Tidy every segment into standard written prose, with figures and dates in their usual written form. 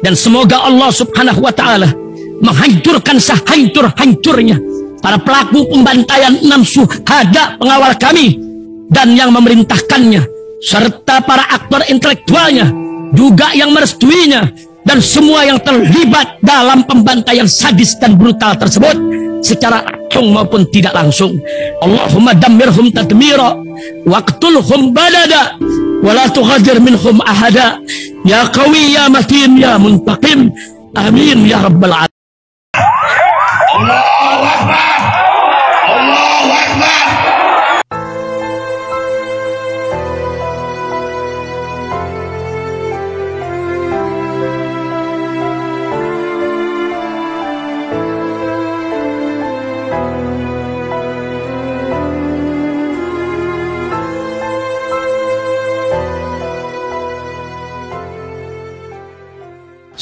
Dan semoga Allah subhanahu wa ta'ala menghancurkan sehancur-hancurnya para pelaku pembantaian 6 syuhada pengawal kami dan yang memerintahkannya, serta para aktor intelektualnya juga yang merestuinya, dan semua yang terlibat dalam pembantaian sadis dan brutal tersebut secara langsung maupun tidak langsung. Allahumma dammirhum tadmira waqtulhum badada wala tughadir minhum ahada ya qawi ya matin ya muntaqim amin ya rabbal alamin. Allahu Akbar, Allahu Akbar.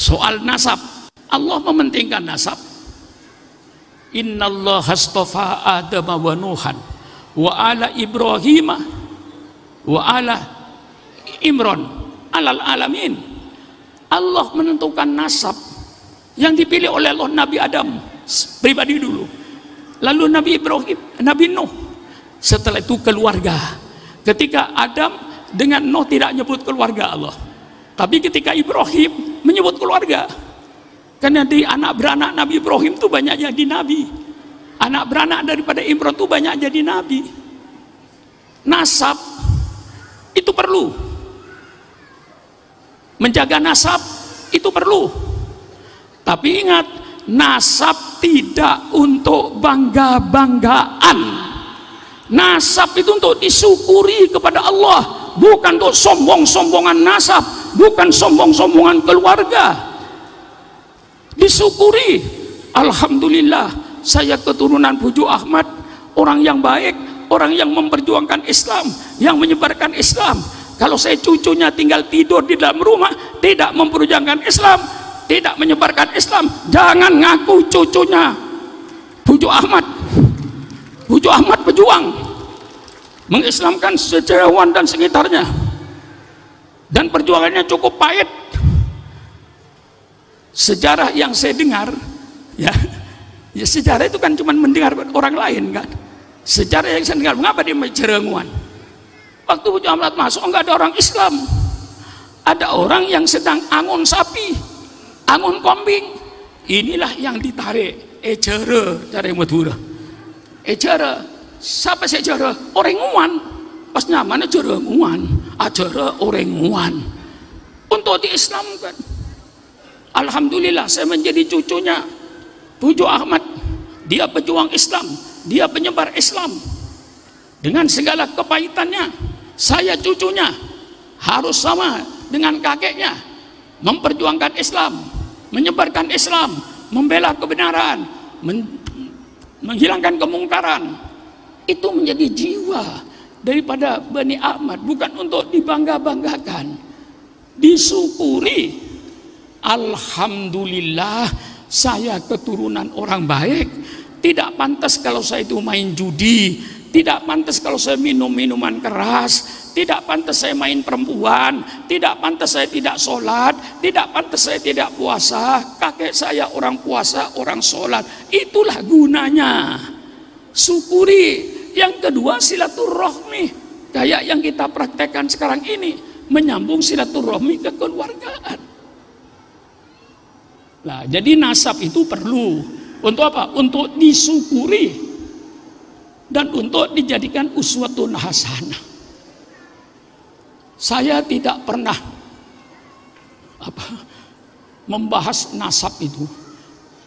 Soal nasab, Allah mementingkan nasab. Innallaha astafa Adama wa Nuhan wa ala Ibrahim wa ala Imran alal alamin. Allah menentukan nasab yang dipilih oleh Allah Nabi Adam pribadi dulu, lalu Nabi Ibrahim, Nabi Nuh, setelah itu keluarga. Ketika Adam dengan Nuh tidak nyebut keluarga Allah, tapi ketika Ibrahim menyebut keluarga, karena di anak beranak Nabi Ibrahim itu banyak jadi nabi, anak beranak daripada Imran itu banyak jadi nabi. Nasab itu perlu, menjaga nasab itu perlu, tapi ingat, nasab tidak untuk bangga-banggaan. Nasab itu untuk disyukuri kepada Allah, bukan untuk sombong-sombongan nasab, bukan sombong-sombongan keluarga. Disyukuri, alhamdulillah saya keturunan Buju Ahmad, orang yang baik, orang yang memperjuangkan Islam, yang menyebarkan Islam. Kalau saya cucunya tinggal tidur di dalam rumah, tidak memperjuangkan Islam, tidak menyebarkan Islam, jangan ngaku cucunya Buju Ahmad. Buju Ahmad pejuang mengislamkan Sejarawan dan sekitarnya, dan perjuangannya cukup pahit. Sejarah yang saya dengar, ya sejarah itu kan cuma mendengar orang lain kan. Sejarah yang saya dengar, mengapa dia Jerenguan? Waktu Buju Ahmad masuk enggak ada orang Islam, ada orang yang sedang angon sapi, angon kambing. Inilah yang ditarik ejere dari Madura. Ejere, siapa sih ejere? Orenguan. Pas namanya Jerenguan, ajere Orenguan. Untuk diislamkan. Alhamdulillah saya menjadi cucunya Buju Ahmad. Dia pejuang Islam, dia penyebar Islam. Dengan segala kepahitannya, saya cucunya harus sama dengan kakeknya, memperjuangkan Islam, menyebarkan Islam, membela kebenaran, menghilangkan kemungkaran. Itu menjadi jiwa daripada Bani Ahmad, bukan untuk dibangga-banggakan, disyukuri. Alhamdulillah saya keturunan orang baik. Tidak pantas kalau saya itu main judi, tidak pantas kalau saya minum minuman keras, tidak pantas saya main perempuan, tidak pantas saya tidak sholat, tidak pantas saya tidak puasa. Kakek saya orang puasa, orang sholat. Itulah gunanya. Syukuri. Yang kedua, silaturahmi, kayak yang kita praktekkan sekarang ini, menyambung silaturahmi kekeluargaan. Nah, jadi nasab itu perlu untuk apa? Untuk disyukuri dan untuk dijadikan uswatun hasanah. Saya tidak pernah membahas nasab itu.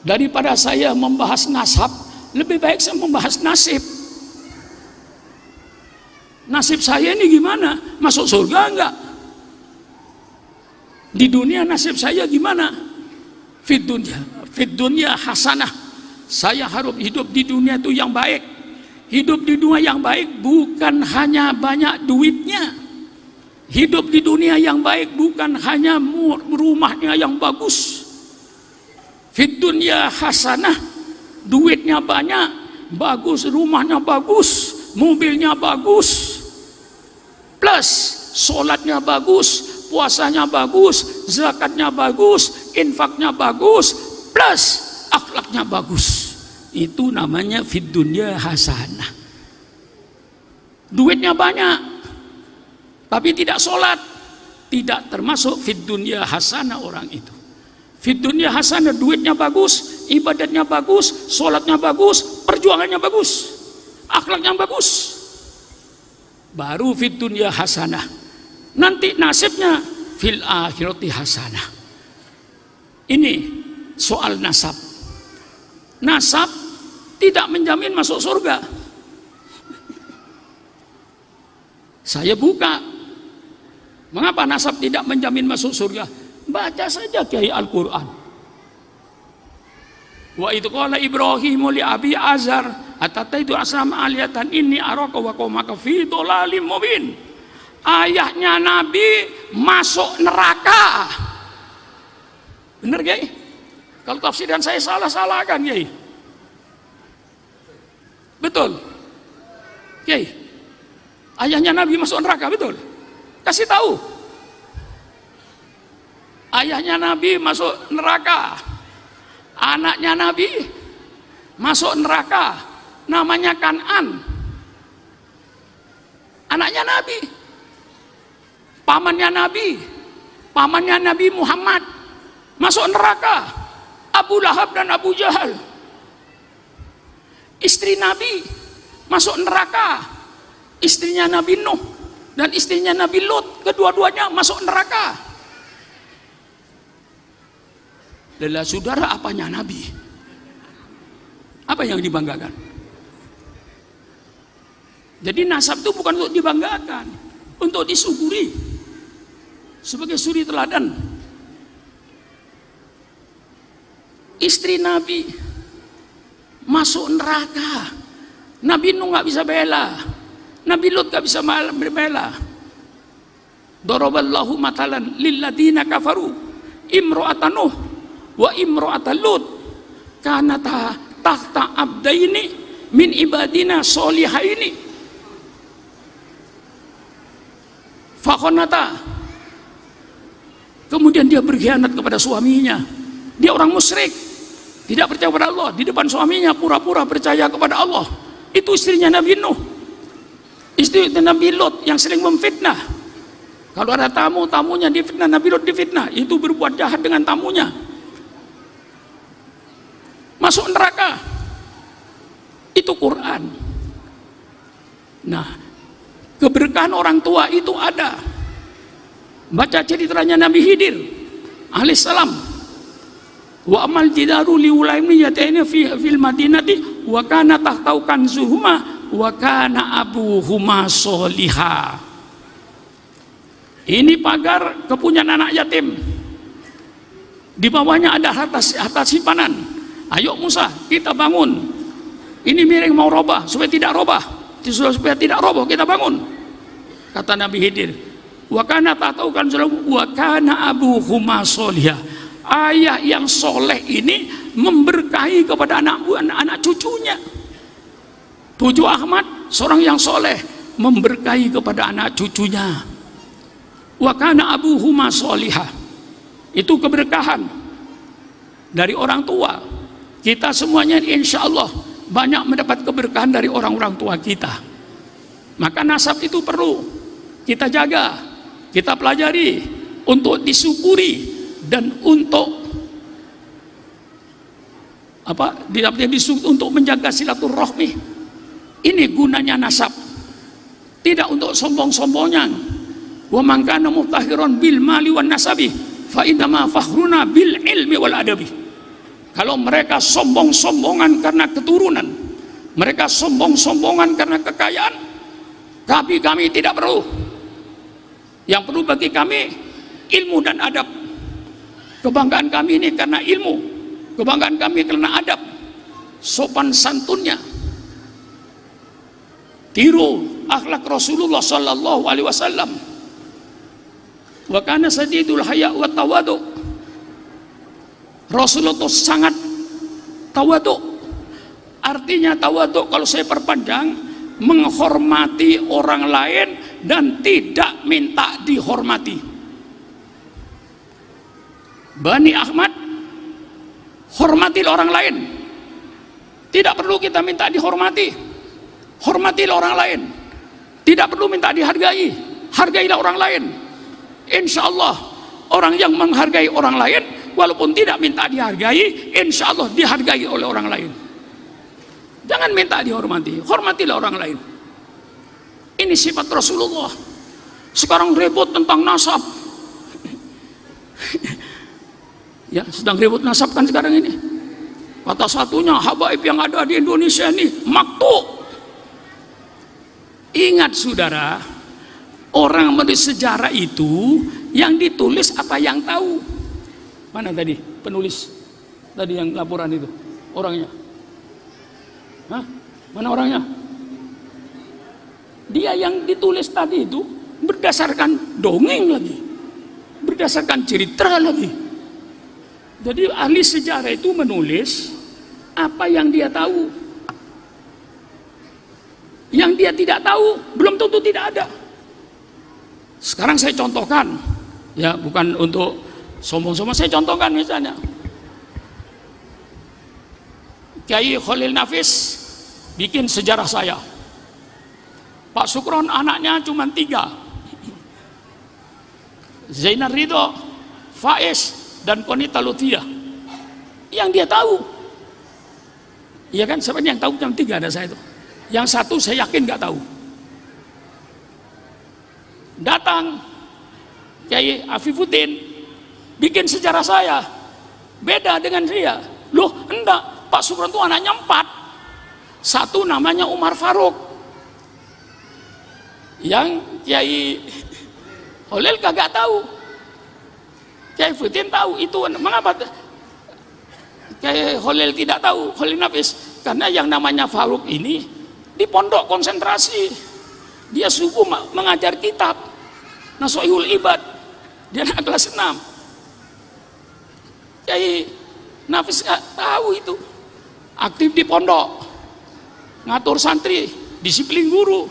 Daripada saya membahas nasab, lebih baik saya membahas nasib. Nasib saya ini gimana? Masuk surga enggak? Di dunia nasib saya gimana? Fid dunya hasanah. Saya harus hidup di dunia itu yang baik. Hidup di dunia yang baik bukan hanya banyak duitnya. Hidup di dunia yang baik bukan hanya rumahnya yang bagus. Fid dunya hasanah, duitnya banyak, bagus, rumahnya bagus, mobilnya bagus, plus sholatnya bagus, puasanya bagus, zakatnya bagus, infaknya bagus, plus akhlaknya bagus. Itu namanya fid dunya hasanah. Duitnya banyak, tapi tidak sholat, tidak termasuk fid dunya hasanah orang itu. Fid dunya hasanah, duitnya bagus, ibadatnya bagus, sholatnya bagus, perjuangannya bagus, akhlaknya bagus. Baru fid dunya hasanah. Nanti nasibnya fil akhirati hasanah. Ini soal nasab. Nasab tidak menjamin masuk surga. Saya buka. Mengapa nasab tidak menjamin masuk surga? Baca saja Kiai Al-Quran. Wa itu qala Ibrahimu li abi Azar atataitu asam aliyatan inni araka wa qaumaka fi dhalalim mubin. Ayahnya Nabi masuk neraka. Benar Kiai? Kalau tafsiran saya salah-salahkan Kiai. Betul Kiai? Ayahnya Nabi masuk neraka, betul? Kasih tahu. Ayahnya Nabi masuk neraka. Anaknya Nabi masuk neraka. Namanya Kan'an. Anaknya Nabi. Pamannya Nabi Muhammad masuk neraka. Abu Lahab dan Abu Jahal. Istri Nabi masuk neraka. Istrinya Nabi Nuh dan istrinya Nabi Lut, kedua-duanya masuk neraka. Lelah saudara, apanya Nabi? Apa yang dibanggakan? Jadi nasab itu bukan untuk dibanggakan, untuk disyukuri sebagai suri teladan. Istri Nabi masuk neraka. Nabi Nuh nggak bisa bela, Nabi Lut gak bisa berbela. Daraballahu matalan lilladina kafaru imro'ata Nuh wa imro'ata Lut kanata tahta abdaini min ibadina solihaini fakhonata. Kemudian dia berkhianat kepada suaminya. Dia orang musyrik, tidak percaya kepada Allah. Di depan suaminya pura-pura percaya kepada Allah. Itu istrinya Nabi Nuh. Istri Nabi Lut yang sering memfitnah. Kalau ada tamu, tamunya difitnah, Nabi Lut difitnah. Itu berbuat jahat dengan tamunya. Masuk neraka. Itu Quran. Nah, keberkahan orang tua itu ada. Baca ceritanya Nabi Khidir alaihissalam. Wa amal jidaru liulaimi yataini fil madinati wa kana tahtau kanzuhuma wa kana abuhuma sholiha. Ini pagar kepunyaan anak yatim. Di bawahnya ada harta simpanan. Ayo Musa, kita bangun. Ini miring mau robah, supaya tidak robah. Supaya tidak roboh, kita bangun. Kata Nabi Khidir, wa kana tahtau kanzuhuma wa kana abuhuma sholiha. Ayah yang soleh ini memberkahi kepada anak cucunya. Buju Ahmad seorang yang soleh memberkahi kepada anak cucunya. Wa kana abuhuma sholihah. Itu keberkahan dari orang tua. Kita semuanya insya Allah banyak mendapat keberkahan dari orang-orang tua kita. Maka nasab itu perlu kita jaga, kita pelajari untuk disyukuri dan untuk untuk menjaga silaturahmi. Ini gunanya nasab, tidak untuk sombong-sombongan. Wa man kana muftakhiran bil mali wan nasabi fa innama fakhruna bil ilmi wal adabi. Kalau mereka sombong-sombongan karena keturunan, mereka sombong-sombongan karena kekayaan, kami tidak perlu. Yang perlu bagi kami ilmu dan adab. Kebanggaan kami ini karena ilmu, kebanggaan kami karena adab, sopan santunnya. Tiru akhlak Rasulullah sallallahu alaihi wasallam. Wa kana sadidul haya wa tawadu. Rasulullah sangat tawadu. Artinya tawadu kalau saya perpanjang, menghormati orang lain dan tidak minta dihormati. Bani Ahmad, hormatilah orang lain. Tidak perlu kita minta dihormati. Hormatilah orang lain. Tidak perlu minta dihargai. Hargailah orang lain. Insya Allah orang yang menghargai orang lain, walaupun tidak minta dihargai, insya Allah dihargai oleh orang lain. Jangan minta dihormati. Hormatilah orang lain. Ini sifat Rasulullah. Sekarang ribut tentang nasab. Ya, sedang ribut nasab kan sekarang ini. Kata satunya, habaib yang ada di Indonesia ini maktu. Ingat saudara, orang menulis sejarah itu yang ditulis apa yang tahu. Mana tadi penulis tadi yang laporan itu orangnya? Hah? Mana orangnya? Dia yang ditulis tadi itu berdasarkan dongeng lagi, berdasarkan cerita lagi. Jadi ahli sejarah itu menulis apa yang dia tahu. Yang dia tidak tahu belum tentu tidak ada. Sekarang saya contohkan, ya bukan untuk sombong-sombong, saya contohkan misalnya Kiai Khalil Nafis bikin sejarah saya. Pak Sukron anaknya cuma 3, Zainal Ridho, Faiz, dan Konita Lutfia. Yang dia tahu, iya kan, sebenarnya yang tahu cuma 3 ada saya itu. Yang 1 saya yakin nggak tahu. Datang Kiai Afifuddin bikin sejarah saya, beda dengan dia. Loh enggak, Pak Sukron itu anaknya 4. 1 namanya Umar Faruk. Yang Kiai Khalil kagak tahu. Kiai Afifuddin tahu itu. Mengapa Kiai Khalil tidak tahu? Khalil Nafis, karena yang namanya Faruk ini di pondok konsentrasi. Dia subuh mengajar kitab Nasuhul Ibad. Dia anak kelas 6. Kiai Nafis nggak tahu itu. Aktif di pondok, ngatur santri, disiplin guru.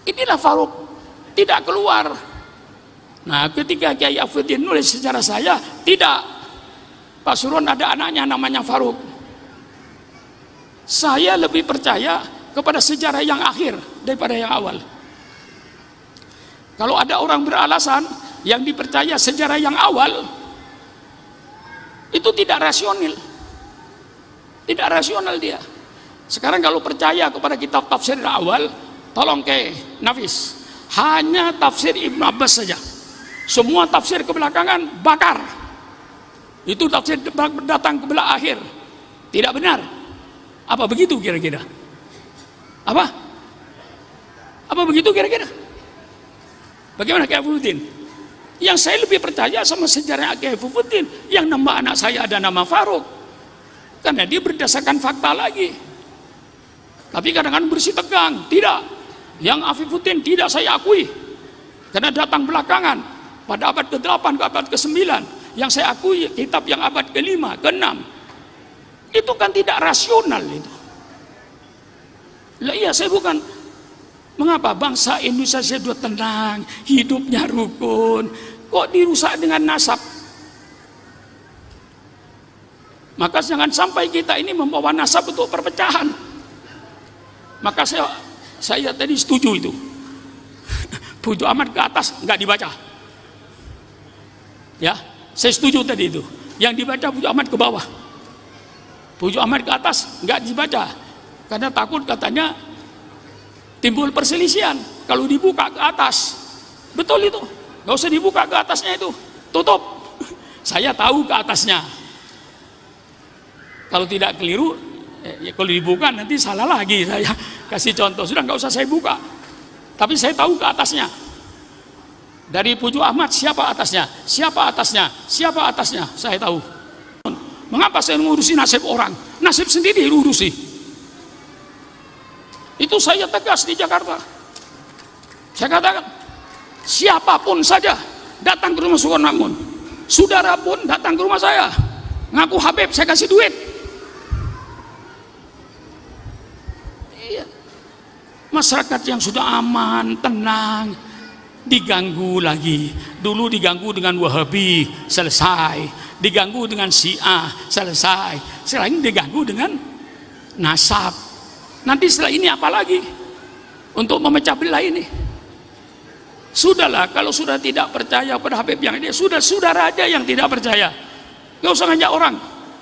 Inilah Faruk, tidak keluar. Nah, ketika Kiai Afifuddin nulis sejarah saya, tidak. Pak Suron ada anaknya namanya Faruk. Saya lebih percaya kepada sejarah yang akhir daripada yang awal. Kalau ada orang beralasan yang dipercaya sejarah yang awal, itu tidak rasional. Tidak rasional dia. Sekarang kalau percaya kepada kitab tafsir awal, tolong ke Nafis, hanya tafsir Ibnu Abbas saja. Semua tafsir kebelakangan bakar. Itu tafsir datang ke belah akhir. Tidak benar. Apa begitu kira-kira? Apa begitu kira-kira? Bagaimana Kiai Afifuddin? Yang saya lebih percaya sama sejarah Kiai Afifuddin. Yang nama anak saya ada nama Faruk, karena dia berdasarkan fakta lagi. Tapi kadang-kadang bersih tegang. Tidak. Yang Afifuddin tidak saya akui, karena datang belakangan pada abad ke-8 ke abad ke-9. Yang saya akui kitab yang abad ke-5, ke-6. Itu kan tidak rasional itu. Lah iya, saya bukan. Mengapa bangsa Indonesia sudah tenang, hidupnya rukun, kok dirusak dengan nasab? Maka jangan sampai kita ini membawa nasab untuk perpecahan. Maka saya tadi setuju itu. Puju amat ke atas nggak dibaca. Ya, saya setuju tadi itu. Yang dibaca puju amat ke bawah. Puju amat ke atas nggak dibaca, karena takut katanya timbul perselisihan kalau dibuka ke atas. Betul itu, nggak usah dibuka ke atasnya itu, tutup. Saya tahu ke atasnya. Kalau tidak keliru, ya kalau dibuka nanti salah lagi. Saya kasih contoh, sudah nggak usah saya buka. Tapi saya tahu ke atasnya. Dari Puju Ahmad siapa atasnya? Siapa atasnya? Siapa atasnya? Saya tahu. Mengapa saya mengurusi nasib orang? Nasib sendiri diurusi. Itu saya tegas di Jakarta. Saya katakan, siapapun saja datang ke rumah Sukron Makmun. Saudara pun datang ke rumah saya, ngaku Habib, saya kasih duit. Iya. Masyarakat yang sudah aman, tenang, diganggu lagi. Dulu diganggu dengan Wahabi, selesai. Diganggu dengan Syiah, selesai. Setelah ini diganggu dengan nasab. Nanti setelah ini apa lagi untuk memecah belah ini? Sudahlah, kalau sudah tidak percaya pada Habib yang ini, sudah saudara aja yang tidak percaya. Gak usah ngajak orang.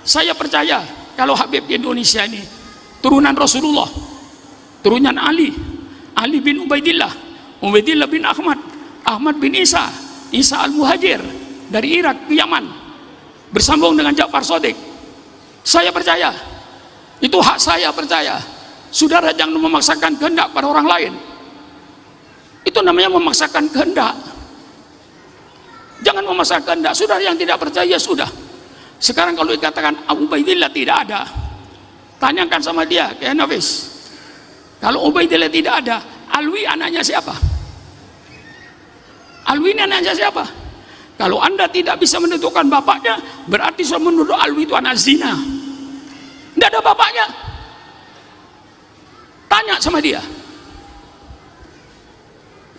Saya percaya kalau Habib di Indonesia ini turunan Rasulullah, turunan Ali bin Ubaidillah, Ubaidillah bin Ahmad, Ahmad bin Isa Al-Muhajir dari Irak ke Yaman, bersambung dengan Ja'far Shadiq. Saya percaya, itu hak saya percaya. Saudara jangan memaksakan kehendak pada orang lain. Itu namanya memaksakan kehendak. Jangan memaksakan kehendak. Saudara yang tidak percaya sudah. Sekarang kalau dikatakan Ubaidillah tidak ada, tanyakan sama dia, kayak Nafis. Kalau Ubaidillah tidak ada, Alwi anaknya siapa? Alwi ini anaknya siapa? Kalau Anda tidak bisa menentukan bapaknya, berarti sudah menuduh Alwi itu anak zina. Tidak ada bapaknya. Tanya sama dia.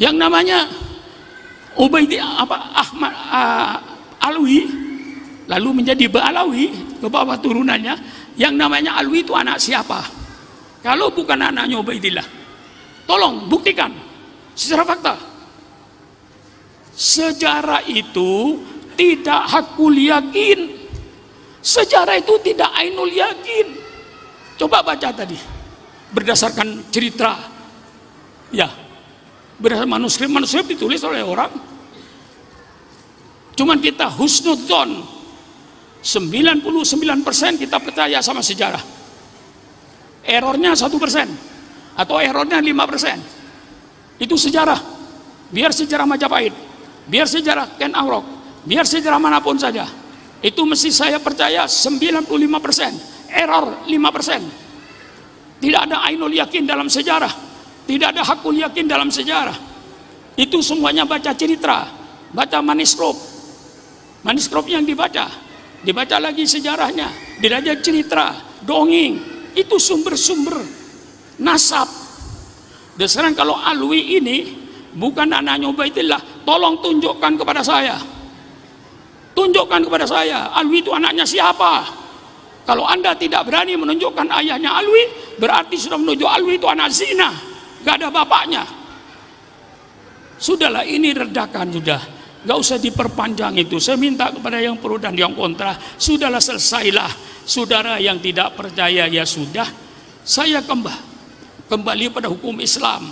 Yang namanya Ahmad Alwi, lalu menjadi Ba'alawi ke bawah turunannya. Yang namanya Alwi itu anak siapa? Kalau bukan anaknya Ubaidillah, tolong buktikan secara fakta. Sejarah itu tidak hakul yakin. Sejarah itu tidak ainul yakin. Coba baca tadi, berdasarkan cerita, ya, berdasarkan manuskrip ditulis oleh orang. Cuman kita husnudzon, 99% kita percaya sama sejarah. Errornya 1% atau errornya 5%. Itu sejarah. Biar sejarah Majapahit, biar sejarah Ken Arok, biar sejarah manapun saja, itu mesti saya percaya 95%, error 5%. Tidak ada ainul yakin dalam sejarah, tidak ada hakul yakin dalam sejarah. Itu semuanya baca cerita, baca manuskrip yang dibaca lagi sejarahnya, dibaca cerita, dongeng. Itu sumber-sumber nasab. Dan sekarang kalau Alwi ini bukan anaknya Ubaidillah, tolong tunjukkan kepada saya. Tunjukkan kepada saya, Alwi itu anaknya siapa? Kalau Anda tidak berani menunjukkan ayahnya Alwi, berarti sudah menuju Alwi itu anak zina, gak ada bapaknya. Sudahlah, ini redakan sudah, gak usah diperpanjang itu. Saya minta kepada yang pro dan yang kontra, sudahlah, selesailah. Saudara yang tidak percaya, ya sudah. Saya kembali pada hukum Islam.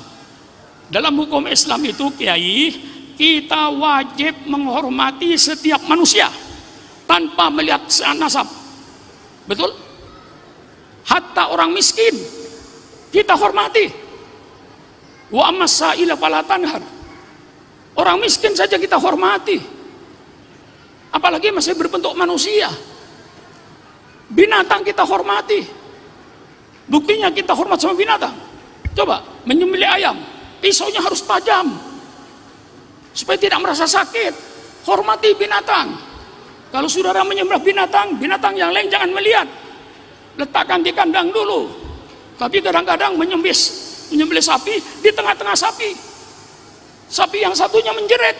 Dalam hukum Islam itu, Kiai, kita wajib menghormati setiap manusia tanpa melihat nasab. Betul? Hatta orang miskin kita hormati. Wa amsaila fala tanhar. Orang miskin saja kita hormati, apalagi masih berbentuk manusia. Binatang kita hormati. Buktinya kita hormat sama binatang. Coba menyembelih ayam, pisaunya harus tajam supaya tidak merasa sakit. Hormati binatang. Kalau saudara menyembelih binatang yang lain jangan melihat, letakkan di kandang dulu. Tapi kadang-kadang menyembelih sapi, di tengah-tengah sapi yang satunya menjerit.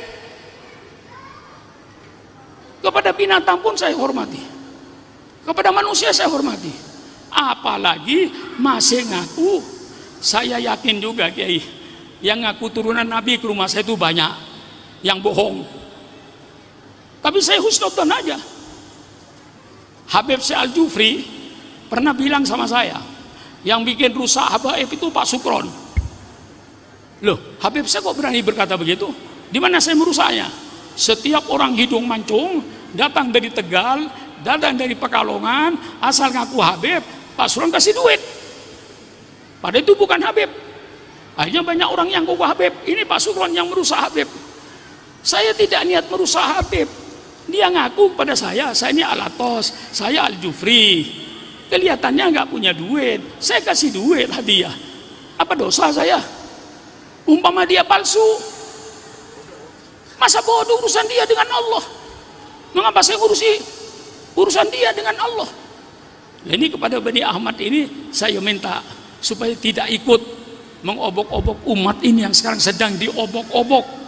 Kepada binatang pun saya hormati, kepada manusia saya hormati, apalagi masih ngaku. Saya yakin juga, Kiai, yang ngaku turunan Nabi ke rumah saya itu banyak yang bohong. Tapi saya husnudzon aja. Habib Syekh Al-Jufri pernah bilang sama saya, yang bikin rusak habaib itu Pak Sukron. Loh, Habib Syekh kok berani berkata begitu? Di mana saya merusaknya? Setiap orang hidung mancung datang dari Tegal, datang dari Pekalongan, asal ngaku Habib, Pak Sukron kasih duit. Padahal itu bukan Habib. Akhirnya banyak orang yang ngaku Habib. Ini Pak Sukron yang merusak Habib. Saya tidak niat merusak Habib. Dia ngaku pada saya ini Alatos, saya Al-Jufri. Kelihatannya nggak punya duit, saya kasih duit hadiah. Apa dosa saya? Umpama dia palsu, masa bodoh urusan dia dengan Allah? Mengapa saya ngurusi urusan dia dengan Allah? Nah, ini kepada Bani Ahmad ini saya minta supaya tidak ikut mengobok-obok umat ini yang sekarang sedang diobok-obok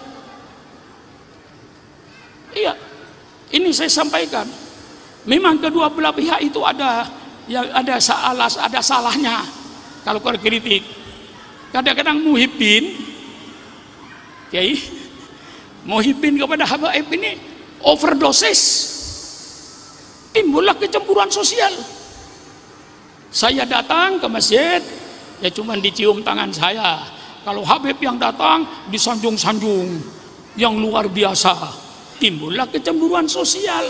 Iya, ini saya sampaikan. Memang kedua belah pihak itu ada yang ada salahnya kalau kritik. Kadang-kadang Muhyiddin, Muhyiddin kepada Habaib ini overdosis, timbullah kecemburuan sosial. Saya datang ke masjid, ya cuman dicium tangan saya. Kalau Habib yang datang disanjung-sanjung, yang luar biasa, timbullah kecemburuan sosial.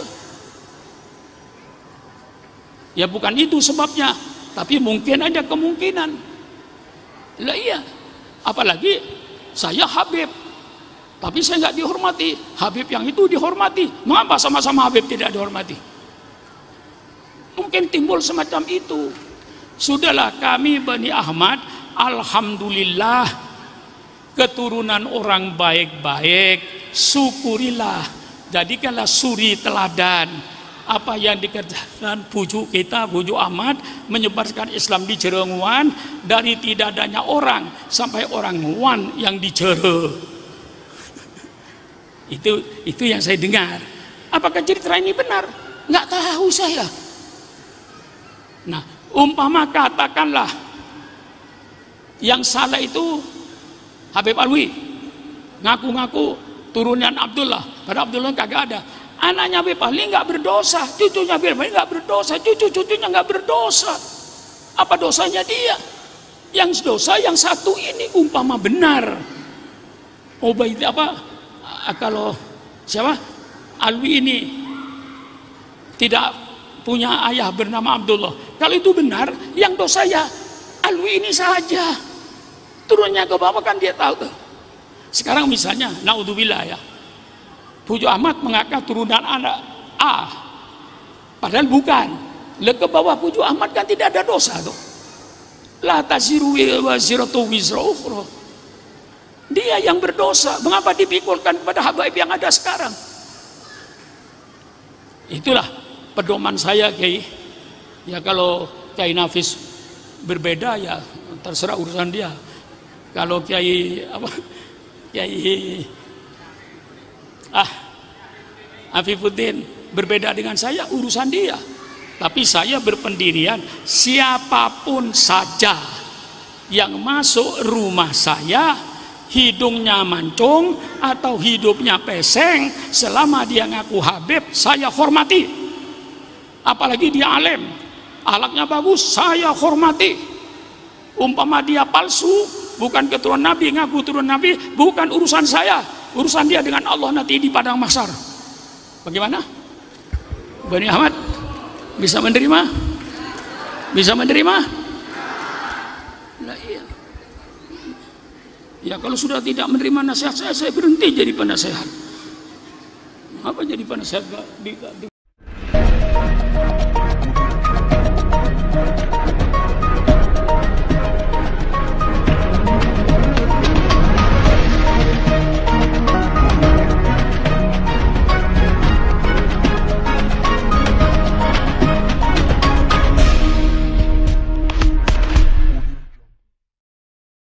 Ya bukan itu sebabnya, tapi mungkin ada kemungkinan. Lah iya, apalagi saya Habib, tapi saya nggak dihormati. Habib yang itu dihormati, mengapa sama-sama Habib tidak dihormati? Mungkin timbul semacam itu. Sudahlah, kami Bani Ahmad, alhamdulillah, keturunan orang baik-baik, syukurilah, jadikanlah suri teladan. Apa yang dikerjakan bujuk kita, bujuk Ahmad, menyebarkan Islam di Jerenguan, dari tidak adanya orang sampai orang Nguan yang di Jere. Itu yang saya dengar. Apakah cerita ini benar? Nggak tahu saya. Nah, umpama katakanlah yang salah itu Habib Alwi, ngaku-ngaku turunan Abdullah, pada Abdullah kagak ada. Anaknya Habib Ali nggak berdosa, cucunya Habib Ali nggak berdosa, cucu-cucunya nggak berdosa. Apa dosanya dia? Yang dosa yang satu ini umpama benar. Kalau siapa? Alwi ini tidak punya ayah bernama Abdullah. Kalau itu benar, yang dosa ya Alwi ini saja. Turunnya ke bawah kan dia tahu tuh. Sekarang misalnya, naudzubillah ya, Bujuk Ahmad mengaku turunan anak A, padahal bukan. Ke bawah Bujuk Ahmad kan tidak ada dosa tuh. La taziru waziratu wizra ukhra. Dia yang berdosa. Mengapa dipikulkan kepada habaib yang ada sekarang? Itulah pedoman saya, Kiai. Ya kalau Kiai Nafis berbeda ya terserah urusan dia. Kalau Kiai Afifuddin berbeda dengan saya, urusan dia. Tapi saya berpendirian, siapapun saja yang masuk rumah saya, hidungnya mancung atau hidupnya peseng, selama dia ngaku Habib, saya hormati. Apalagi dia alim, akhlaknya bagus, saya hormati. Umpama dia palsu, bukan keturunan Nabi, ngaku turun Nabi, bukan urusan saya. Urusan dia dengan Allah nanti di padang mahsyar. Bagaimana? Bani Ahmad bisa menerima? Bisa menerima? Nah, iya. Ya kalau sudah tidak menerima nasihat saya berhenti jadi penasehat. Apa jadi penasehat?